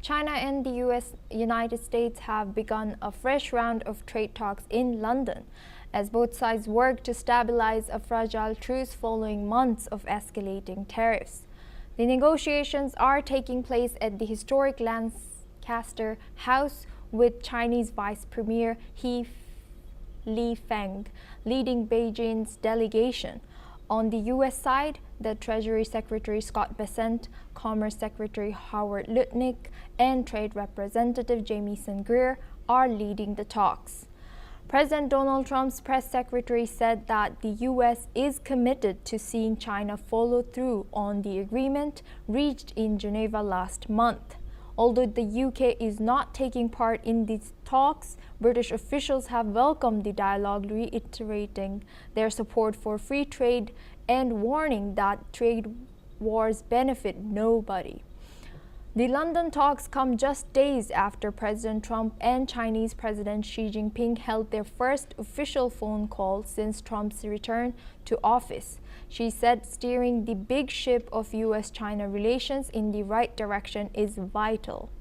China and the United States have begun a fresh round of trade talks in London as both sides work to stabilize a fragile truce following months of escalating tariffs. The negotiations are taking place at the historic Lancaster House with Chinese Vice Premier He Lifeng leading Beijing's delegation. On the U.S. side, the Treasury Secretary Scott Bessent, Commerce Secretary Howard Lutnick, and Trade Representative Jamieson Greer are leading the talks. President Donald Trump's press secretary said that the U.S. is committed to seeing China follow through on the agreement reached in Geneva last month. Although the UK is not taking part in these talks, British officials have welcomed the dialogue, reiterating their support for free trade and warning that trade wars benefit nobody. The London talks come just days after President Trump and Chinese President Xi Jinping held their first official phone call since Trump's return to office. She said steering the big ship of U.S.-China relations in the right direction is vital.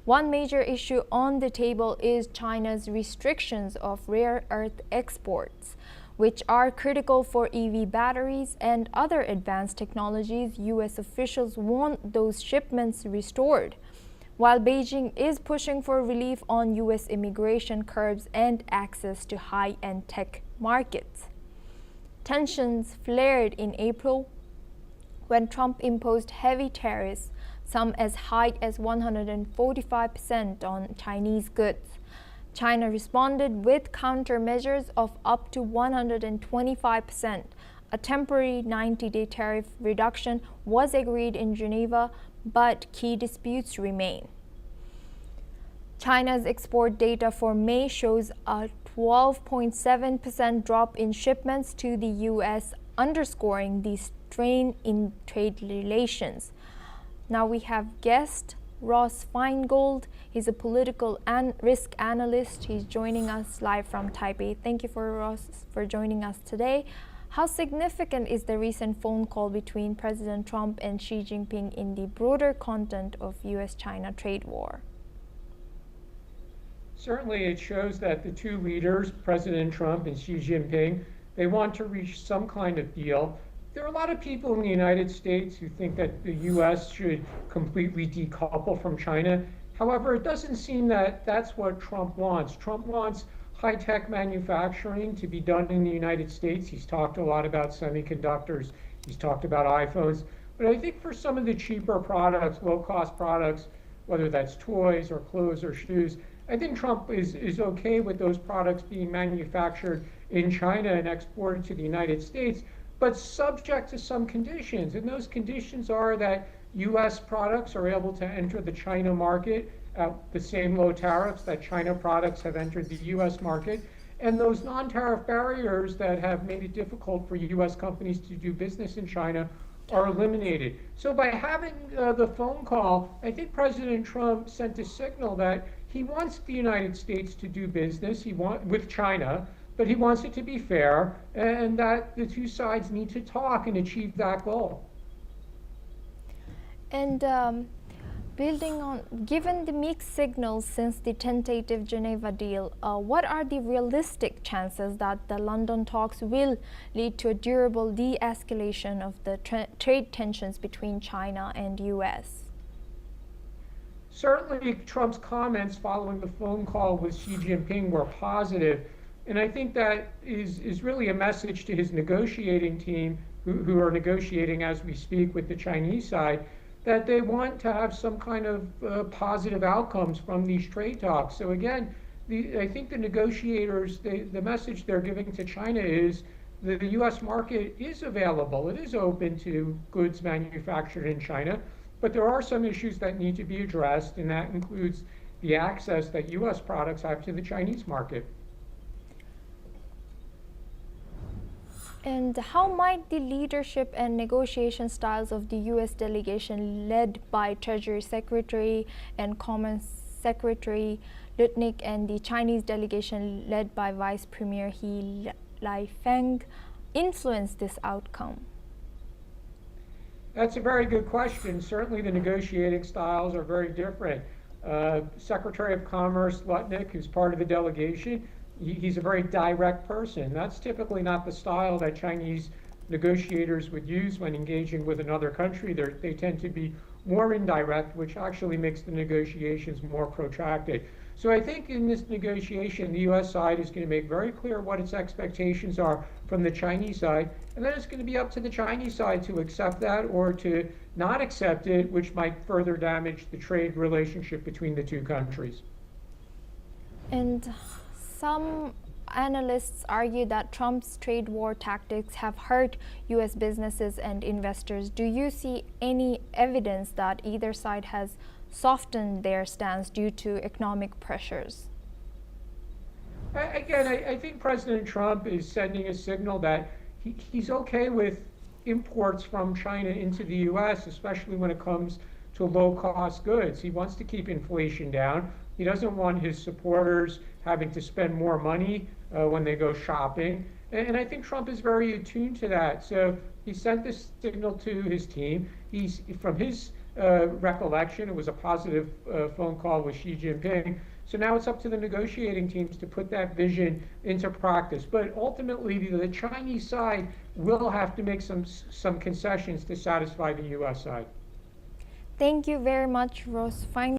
One major issue on the table is China's restrictions of rare earth exports, which are critical for EV batteries and other advanced technologies. U.S. officials want those shipments restored, while Beijing is pushing for relief on U.S. immigration curbs and access to high-end tech markets. Tensions flared in April when Trump imposed heavy tariffs, some as high as 145% on Chinese goods. China responded with countermeasures of up to 125%. A temporary 90-day tariff reduction was agreed in Geneva, but key disputes remain. China's export data for May shows a 12.7% drop in shipments to the U.S., underscoring the strain in trade relations. Now we have guest Ross Feingold. He's a political and risk analyst. He's joining us live from Taipei. Thank you Ross for joining us today. How significant is the recent phone call between President Trump and Xi Jinping in the broader content of U.S.-China trade war? Certainly it shows that the two leaders, President Trump and Xi Jinping, they want to reach some kind of deal. There are a lot of people in the United States who think that the U.S. should completely decouple from China. However, it doesn't seem that that's what Trump wants. Trump wants high-tech manufacturing to be done in the United States. He's talked a lot about semiconductors. He's talked about iPhones. But I think for some of the cheaper products, low-cost products, whether that's toys or clothes or shoes, I think Trump is okay with those products being manufactured in China and exported to the United States, but subject to some conditions. And those conditions are that U.S. products are able to enter the China market at the same low tariffs that China products have entered the U.S. market, and those non-tariff barriers that have made it difficult for U.S. companies to do business in China are eliminated. So by having the phone call, I think President Trump sent a signal that he wants the United States to do business with China, but he wants it to be fair, and that the two sides need to talk and achieve that goal. And given the mixed signals since the tentative Geneva deal, what are the realistic chances that the London talks will lead to a durable de-escalation of the trade tensions between China and U.S.? Certainly, Trump's comments following the phone call with Xi Jinping were positive, and I think that is really a message to his negotiating team, who are negotiating as we speak with the Chinese side, that they want to have some kind of positive outcomes from these trade talks. So again, I think the negotiators, the message they're giving to China is that the U.S. market is available. It is open to goods manufactured in China, but there are some issues that need to be addressed, and that includes the access that U.S. products have to the Chinese market. And how might the leadership and negotiation styles of the U.S. delegation led by Treasury Secretary and Commerce Secretary Lutnick and the Chinese delegation led by Vice Premier He Lifeng influence this outcome? That's a very good question. Certainly the negotiating styles are very different. Secretary of Commerce Lutnick, who's part of the delegation, he's a very direct person. That's typically not the style that Chinese negotiators would use when engaging with another country. They tend to be more indirect, which actually makes the negotiations more protracted. So I think in this negotiation, the U.S. side is going to make very clear what its expectations are from the Chinese side, and then it's going to be up to the Chinese side to accept that or to not accept it, which might further damage the trade relationship between the two countries. And some analysts argue that Trump's trade war tactics have hurt U.S. businesses and investors. Do you see any evidence that either side has softened their stance due to economic pressures? I think President Trump is sending a signal that he's okay with imports from China into the U.S., especially when it comes to low-cost goods. He wants to keep inflation down. He doesn't want his supporters having to spend more money when they go shopping. And I think Trump is very attuned to that. So he sent this signal to his team. From his recollection, it was a positive phone call with Xi Jinping. So now it's up to the negotiating teams to put that vision into practice. But ultimately, the Chinese side will have to make some concessions to satisfy the U.S. side. Thank you very much, Rose.